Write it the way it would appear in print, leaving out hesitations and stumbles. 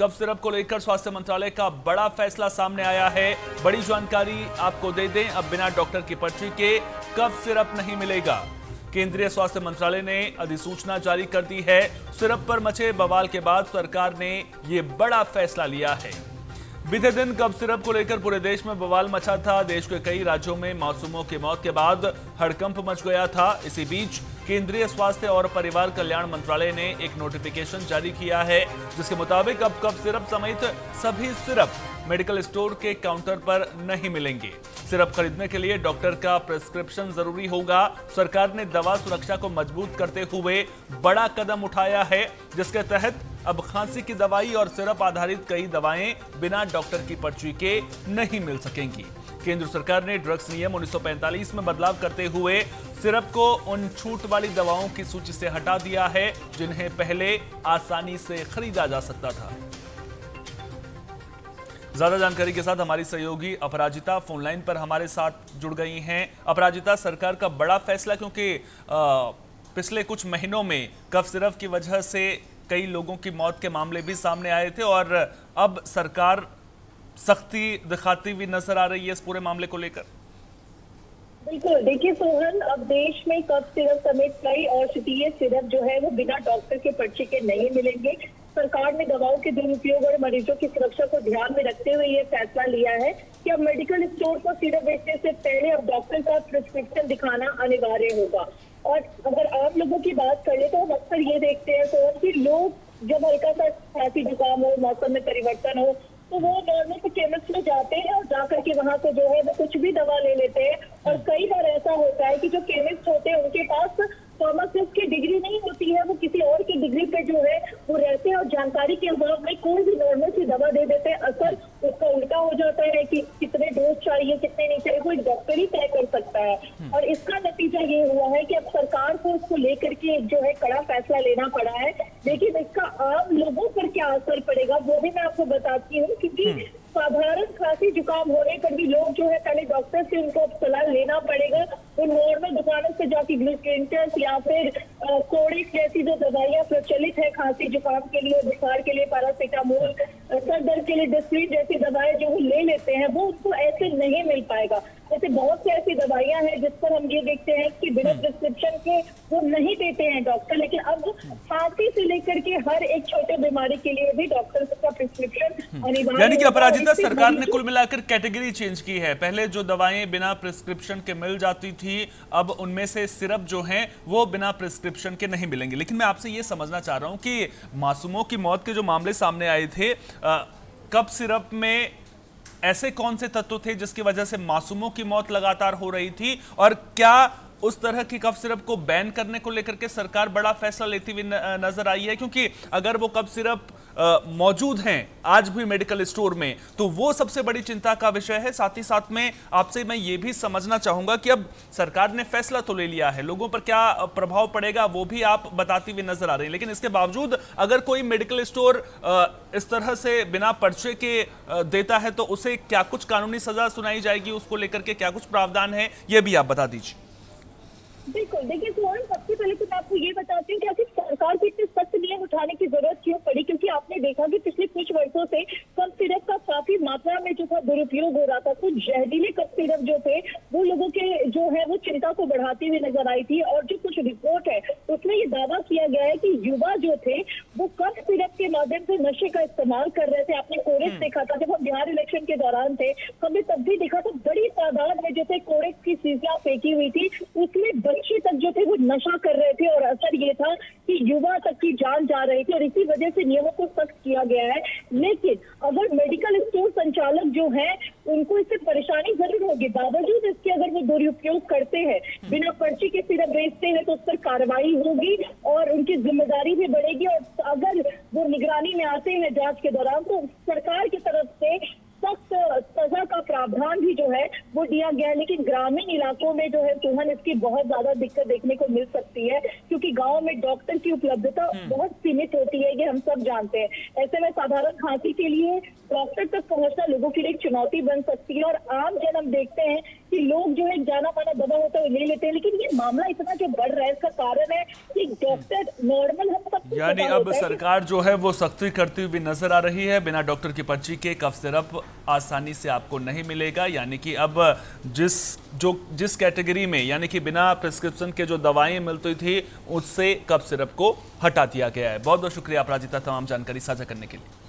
Cough syrup को लेकर स्वास्थ्य मंत्रालय का बड़ा फैसला सामने आया है। बड़ी जानकारी आपको दे दें, अब बिना डॉक्टर की पर्ची के कफ सिरप नहीं मिलेगा। केंद्रीय स्वास्थ्य मंत्रालय ने अधिसूचना जारी कर दी है। सिरप पर मचे बवाल के बाद सरकार ने यह बड़ा फैसला लिया है। बीते दिन कफ सिरप को लेकर पूरे देश में बवाल मचा था। देश के कई राज्यों में मासूमों की मौत के बाद हड़कंप मच गया था। इसी बीच केंद्रीय स्वास्थ्य और परिवार कल्याण मंत्रालय ने एक नोटिफिकेशन जारी किया है, जिसके मुताबिक अब कफ सिरप समेत सभी सिरप मेडिकल स्टोर के काउंटर पर नहीं मिलेंगे। सिरप खरीदने के लिए डॉक्टर का प्रिस्क्रिप्शन जरूरी होगा। सरकार ने दवा सुरक्षा को मजबूत करते हुए बड़ा कदम उठाया है, जिसके तहत अब खांसी की दवाई और सिरप आधारित कई दवाएं बिना डॉक्टर की पर्ची के नहीं मिल सकेंगी। केंद्र सरकार ने ड्रग्स नियम 1945 में बदलाव करते हुए सिरप को उन छूट वाली दवाओं की सूची से हटा दिया है, जिन्हें पहले आसानी से खरीदा जा सकता था। ज्यादा जानकारी के साथ हमारी सहयोगी अपराजिता फोनलाइन पर हमारे साथ जुड़ गई हैं। अपराजिता, सरकार का बड़ा फैसला, क्योंकि पिछले कुछ महीनों में कफ सिरप की वजह से कई लोगों की मौत के मामले भी सामने आए थे और अब सरकार सख्ती दिखाती हुई नजर आ रही है इस पूरे मामले को लेकर। बिल्कुल, देखिए सोहन, अब देश में कफ सिरप समेत कई औषधीय सिरप जो है वो बिना डॉक्टर के पर्ची के नहीं मिलेंगे। सरकार ने दवाओं के दुरुपयोग और मरीजों की सुरक्षा को ध्यान में रखते हुए ये फैसला लिया है कि अब मेडिकल स्टोर पर सिरप बेचने से पहले अब डॉक्टर का प्रिस्क्रिप्शन दिखाना अनिवार्य होगा। और अगर आप लोगों की बात करें तो हम अक्सर ये देखते हैं सोहन कि लोग जब हल्का सा खांसी जुकाम हो, मौसम में परिवर्तन हो, तो वो नॉर्मल से केमिस्ट में जाते हैं और जाकर के वहां से जो है वो कुछ भी दवा ले लेते हैं। और कई बार ऐसा होता है कि जो केमिस्ट होते हैं उनके पास फार्मासिस्ट की डिग्री नहीं होती है, वो किसी और की डिग्री पे जो है वो रहते हैं और जानकारी के अभाव में कोई भी नॉर्मल सी दवा दे देते हैं। असर उसका उल्टा हो जाता है कि कितने डोज चाहिए कितने नहीं चाहिए वो एक डॉक्टर ही तय कर सकता है। और इसका नतीजा ये हुआ है कि अब सरकार को उसको लेकर के जो है कड़ा फैसला लेना पड़ा है। लेकिन इसका आम लोगों पर क्या असर पड़ेगा वो भी मैं आपको बताती हूँ, क्योंकि साधारण खांसी जुकाम होने पर भी लोग जो है पहले डॉक्टर से उनको सलाह लेना पड़ेगा। वो नॉर्मल दुकानों से जाके ग्लूकेंटस या फिर कोडेक्स जैसी जो दवाइयाँ प्रचलित है खांसी जुकाम के लिए, बुखार के लिए पैरासीटामोल, सर दर्द के लिए डिस्प्रिन जैसी दवाएं जो वो ले लेते हैं वो उनको ऐसे नहीं मिल पाएगा। जैसे बहुत सी ऐसी दवाइयां हैं जिस पर हम ये देखते हैं कि बिना प्रिस्क्रिप्शन के वो नहीं देते हैं डॉक्टर, लेकिन अब खांसी से लेकर के हर एक छोटे बीमारी के लिए भी डॉक्टर का प्रिस्क्रिप्शन अनिवार्य। यानी कि अपराजिता, सरकार ने कुल मिलाकर कैटेगरी चेंज की है। पहले जो दवाएं बिना प्रिस्क्रिप्शन के मिल जाती थी, अब उनमें से सिरप जो हैं वो बिना प्रिस्क्रिप्शन के नहीं मिलेंगे। लेकिन मैं आपसे ये समझना चाह रहा हूं कि मासूमों की मौत के जो मामले सामने आए थे, कफ सिरप में ऐसे कौन से तत्व थे जिसकी वजह से मासूमों की मौत लगातार हो रही थी, और क्या उस तरह की कफ सिरप को बैन करने को लेकर के सरकार बड़ा फैसला लेती हुई नजर आई है? क्योंकि अगर वो कफ सिरप मौजूद हैं आज भी मेडिकल स्टोर में, तो वो सबसे बड़ी चिंता का विषय है। साथ ही साथ में आपसे मैं ये भी समझना चाहूंगा कि अब सरकार ने फैसला तो ले लिया है, लोगों पर क्या प्रभाव पड़ेगा वो भी आप बताती हुई नजर आ रही है। लेकिन इसके बावजूद अगर कोई मेडिकल स्टोर इस तरह से बिना पर्चे के देता है तो उसे क्या कुछ कानूनी सजा सुनाई जाएगी? उसको लेकर के क्या कुछ प्रावधान है, ये भी आप बता दीजिए। बिल्कुल, देखिए सोहन, सबसे पहले तो मैं आपको ये बताती हूँ कि आखिर सरकार को इतने सख्त नियम उठाने की जरूरत क्यों पड़ी, क्योंकि आपने देखा कि पिछले कुछ वर्षों से कफ सिरप का काफी मात्रा में जो था दुरुपयोग हो रहा था। कुछ जहरीले कफ सिरप जो थे वो लोगों के जो है वो चिंता को बढ़ाती हुई नजर आई थी। और जो कुछ रिपोर्ट है उसमें ये दावा किया गया है कि युवा जो थे वो कफ सिरप के माध्यम से नशे का इस्तेमाल कर रहे थे। आपने कोडेक्स देखा था, जब हम बिहार इलेक्शन के दौरान थे हमने तब भी देखा था बड़ी तादाद में जो थे कोडेक्स की शीशियां फेंकी हुई थी, उसमें बच्चे तक जो थे वो नशा कर रहे थे और असर ये था कि युवा तक की जान जा रही थी। और इसी वजह से नियमों को सख्त किया गया है। लेकिन अगर मेडिकल स्टोर संचालक जो है उनको इससे परेशानी जरूर होगी, बावजूद इसके अगर वो दुरुपयोग करते हैं, बिना पर्ची के सिरप बेचते हैं, तो उस पर कार्रवाई होगी और उनकी जिम्मेदारी भी बढ़ेगी। और अगर वो निगरानी में आते हैं जांच के दौरान तो सरकार की तरफ से सख्त सजा का प्रावधान भी जो है वो दिया गया है। लेकिन ग्रामीण इलाकों में जो है सोहन इसकी बहुत ज्यादा दिक्कत देखने को मिल सकती है, क्योंकि गांव में डॉक्टर की उपलब्धता बहुत सीमित होती है, ये हम सब जानते हैं। ऐसे में साधारण खांसी के लिए डॉक्टर तक पहुंचना लोगों के लिए एक चुनौती बन सकती है और आम जन हम देखते हैं कि लोग जो है जाना माना दवा होता है वो ले लेते हैं, लेकिन ये मामला इतना जो बढ़ रहा है इसका कारण है कि डॉक्टर नॉर्मल हम सब यानी अब सरकार जो है वो सख्ती करती हुई नजर आ रही है। बिना डॉक्टर की पर्ची के कफ सिरप आसानी से आपको नहीं मिलेगा, यानी कि अब जिस कैटेगरी में यानी कि बिना प्रिस्क्रिप्शन के जो दवाएं मिलती थी उससे कफ सिरप को हटा दिया गया है। बहुत बहुत शुक्रिया अपराजिता तमाम जानकारी साझा करने के लिए।